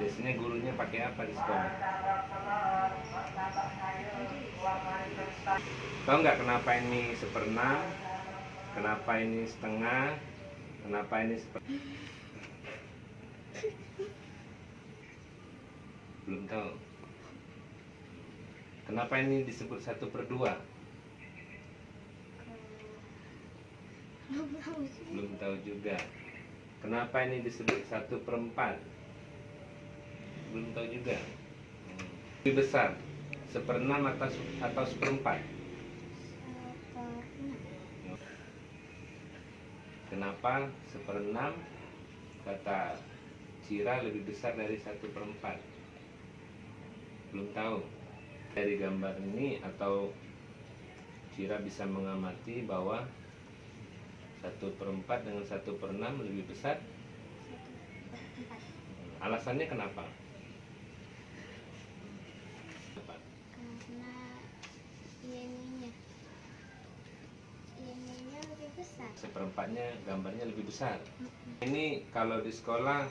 Biasanya gurunya pakai apa di sekolah? Tahu nggak kenapa ini 1/6? Kenapa ini setengah? Kenapa ini belum tahu. Kenapa ini disebut 1/2? Belum tahu juga. Kenapa ini disebut 1/4? Belum tahu juga. Lebih besar 1/6 atau 1/4? Kenapa 1/6 kata Cira lebih besar dari 1/4? Belum tahu. Dari gambar ini atau Cira bisa mengamati bahwa 1/4 dengan 1/6 lebih besar. Alasannya kenapa? Karena ininya lebih besar. 1/4-nya gambarnya lebih besar. Ini kalau di sekolah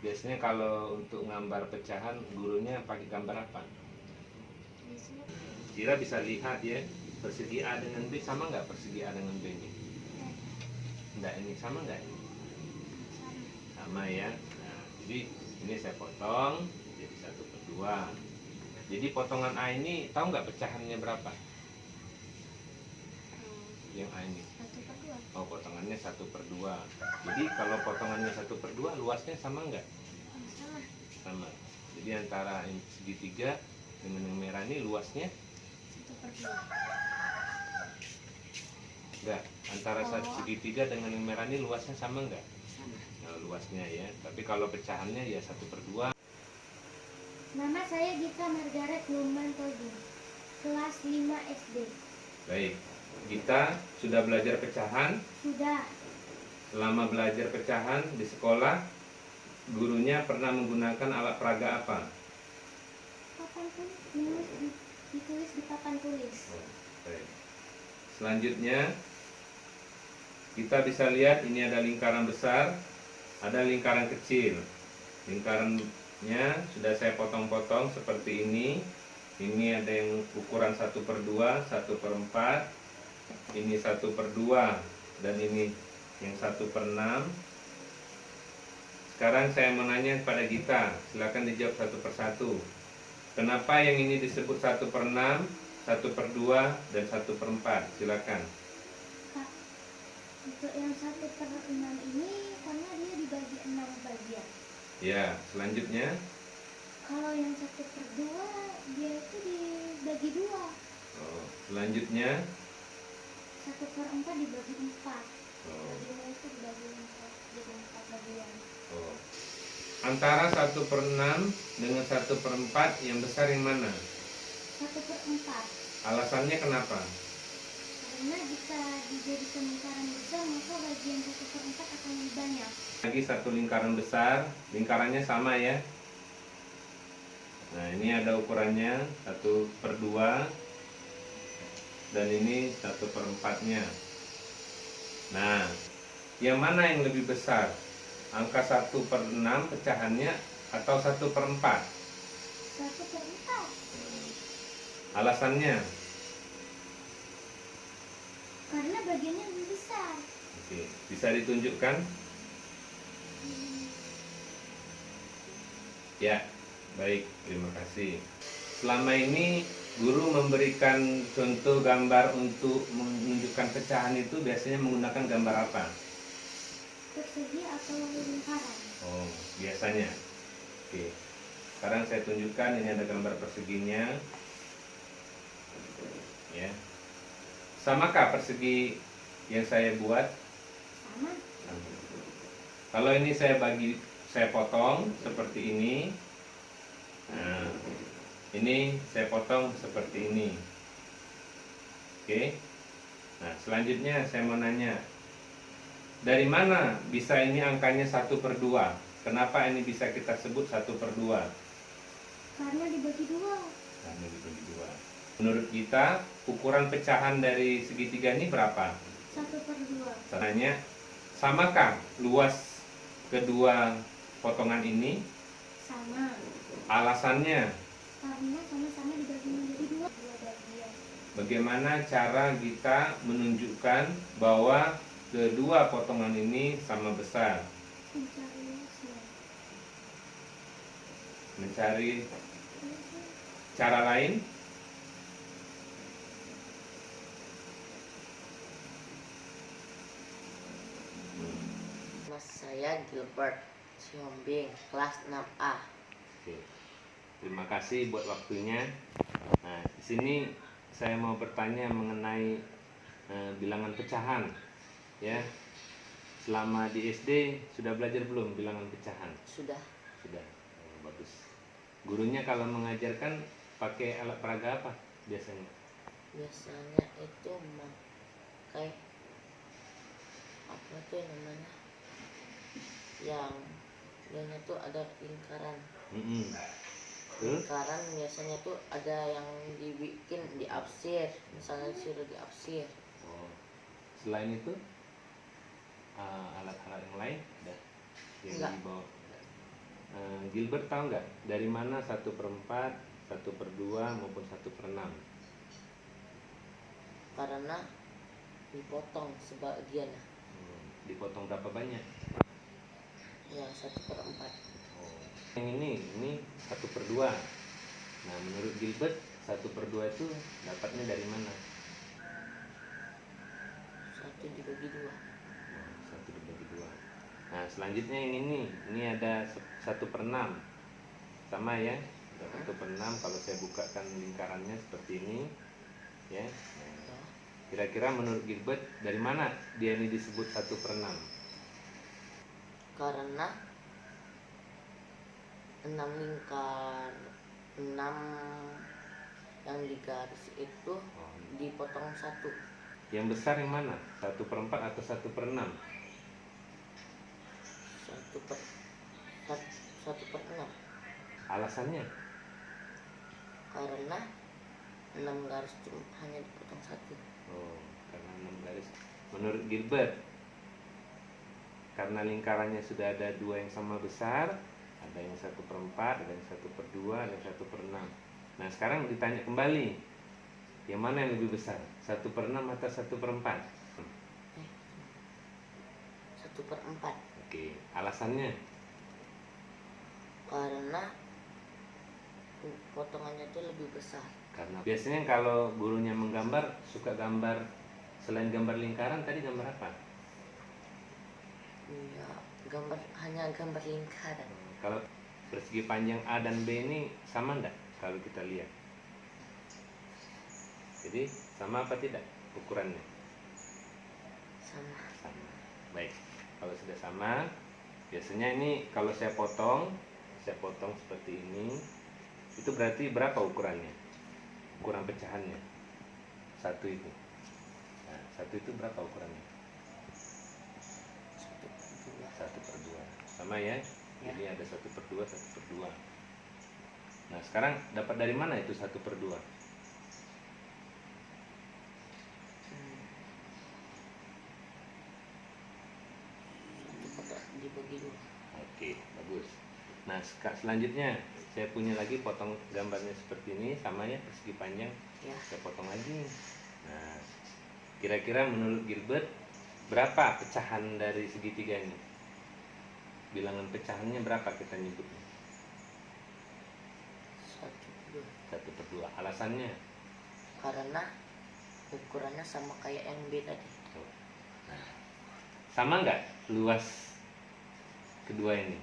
biasanya kalau untuk gambar pecahan gurunya pakai gambar apa? Cira bisa lihat ya, persegi A dengan B sama nggak persegi A dengan B ini? Enggak, ini sama nggak ini? Sama ya. Nah, jadi ini saya potong jadi 1/2. Jadi potongan A ini tahu nggak pecahannya berapa? Yang A ini? 1/2. Oh, potongannya 1/2. Jadi kalau potongannya 1/2 luasnya sama nggak? Sama. Sama. Jadi antara segitiga dengan yang merah ini luasnya 1/2. enggak. Antara segitiga dengan yang merah ini luasnya sama enggak? Sama. Nah, luasnya ya. Tapi kalau pecahannya ya 1/2. Nama saya Gita Margaret Numan Toding, kelas 5 SD. Baik. Kita sudah belajar pecahan. Sudah. Selama belajar pecahan di sekolah, gurunya pernah menggunakan alat peraga apa? Papan tulis ditulis di papan tulis. Baik. Selanjutnya kita bisa lihat ini ada lingkaran besar, ada lingkaran kecil. Lingkarannya sudah saya potong-potong seperti ini. Ini ada yang ukuran 1/2, 1/4, ini 1/2, dan ini yang 1/6. Sekarang saya mau nanya kepada Gita, silakan dijawab satu persatu. Kenapa yang ini disebut 1/6, 1/2, dan 1/4? Silakan. Kak, untuk yang 1/6 ini karena dia dibagi 6 bagian. Ya, selanjutnya. Kalau yang 1/2 dia itu dibagi 2. Oh, selanjutnya. 1/4 dibagi 4. Oh, Bagiannya itu dibagi 4 jadi 4 bagian. oh. Antara 1/6 dengan 1/4 yang besar yang mana? 1/4. Alasannya kenapa? Karena jika dijadikan lingkaran besar maka bagian 1/4 akan lebih banyak. Lagi satu lingkaran besar, lingkarannya sama ya. Nah, ini ada ukurannya 1/2, dan ini 1/4-nya. Nah, yang mana yang lebih besar? Angka 1/6 pecahannya atau 1/4? 1/4. Alasannya? Karena bagiannya lebih besar. Oke, bisa ditunjukkan? Ya, baik, terima kasih. Selama ini guru memberikan contoh gambar untuk menunjukkan pecahan itu biasanya menggunakan gambar apa? Persegi atau lingkaran. Oh, biasanya. Oke. Sekarang saya tunjukkan, ini ada gambar perseginya. Ya. Samakah persegi yang saya buat? Sama. Kalau ini saya potong seperti ini. Nah, ini saya potong seperti ini. Oke. Nah, selanjutnya saya mau nanya, dari mana bisa ini angkanya 1/2? Kenapa ini bisa kita sebut 1/2? Karena dibagi 2. Karena dibagi 2. Menurut kita, ukuran pecahan dari segitiga ini berapa? 1/2. Caranya, samakah luas kedua potongan ini? Sama. Alasannya, Karena sama-sama dibagi menjadi dua bagian. bagaimana cara kita menunjukkan bahwa kedua potongan ini sama besar? Mencari luasnya. Mencari cara lain? Nama saya Gilbert Siombing, kelas 6A. Oke. Terima kasih buat waktunya. Nah, di sini saya mau bertanya mengenai bilangan pecahan. Ya, selama di SD sudah belajar belum bilangan pecahan? Sudah. Sudah. Oh, bagus. Gurunya kalau mengajarkan pakai alat peraga apa biasanya? Biasanya itu memakai apa tuh namanya? Yang biasanya tuh ada lingkaran. Mm-mm. Tuh? Lingkaran biasanya tuh ada yang dibikin di absir, misalnya disuruh di absir. Oh. Selain itu alat-alat yang lain ada yang Enggak. dibawa? Gilbert tahu nggak dari mana 1/4, 1/2 maupun 1/6? Karena dipotong sebagian, Dipotong berapa banyak? yang 1/4. Oh. Yang ini 1/2. Nah, menurut Gilbert 1/2 itu dapatnya dari mana? 1 dibagi 2. 1 dibagi 2. Nah, selanjutnya yang ini ada 1/6. Sama ya, ada 1/6. Kalau saya bukakan lingkarannya seperti ini, ya. Nah, kira-kira menurut Gilbert dari mana dia ini disebut 1/6? Karena 6 yang digaris itu dipotong 1. Yang besar yang mana? 1/4 atau 1/6? 1/6. Alasannya? Karena 6 garis cuma hanya dipotong 1. Oh, karena 6 garis. Menurut Gilbert, karena lingkarannya sudah ada 2 yang sama besar, ada yang 1/4, ada yang 1/2, ada yang 1/6. Nah, sekarang ditanya kembali, yang mana yang lebih besar? 1/6 atau 1/4? 1/4. Oke, alasannya? Karena potongannya itu lebih besar. Karena biasanya kalau gurunya menggambar, suka gambar selain gambar lingkaran, tadi gambar apa? Ya, hanya gambar lingkaran. Kalau persegi panjang A dan B ini sama enggak kalau kita lihat? Jadi sama apa tidak ukurannya? Sama. Sama. Baik. Kalau sudah sama, biasanya ini kalau saya potong seperti ini, itu berarti berapa ukurannya? Ukuran pecahannya? 1 itu. Nah, 1 itu berapa ukurannya? 1/2. Sama ya? Jadi ada 1/2, 1/2. Nah, sekarang dapat dari mana itu 1/2? Dibagi 2. Oke, bagus. Nah, selanjutnya saya punya lagi potong gambarnya seperti ini, sama ya, persegi panjang. Ya. Saya potong lagi. Nah, kira-kira menurut Gilbert berapa pecahan dari segitiga ini? Bilangan pecahannya berapa kita nyebutnya? 1/2. 1/2. Alasannya? Karena ukurannya sama kayak yang B tadi. Nah, sama nggak luas kedua ini?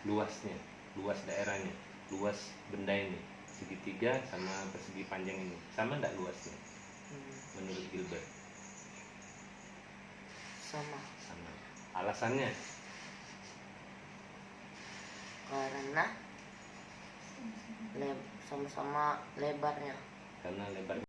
Luasnya, luas daerahnya, luas benda ini, segitiga sama persegi panjang ini, sama nggak luasnya menurut Gilbert? Sama. Sama. Alasannya? Karena sama-sama lebarnya. Karena lebar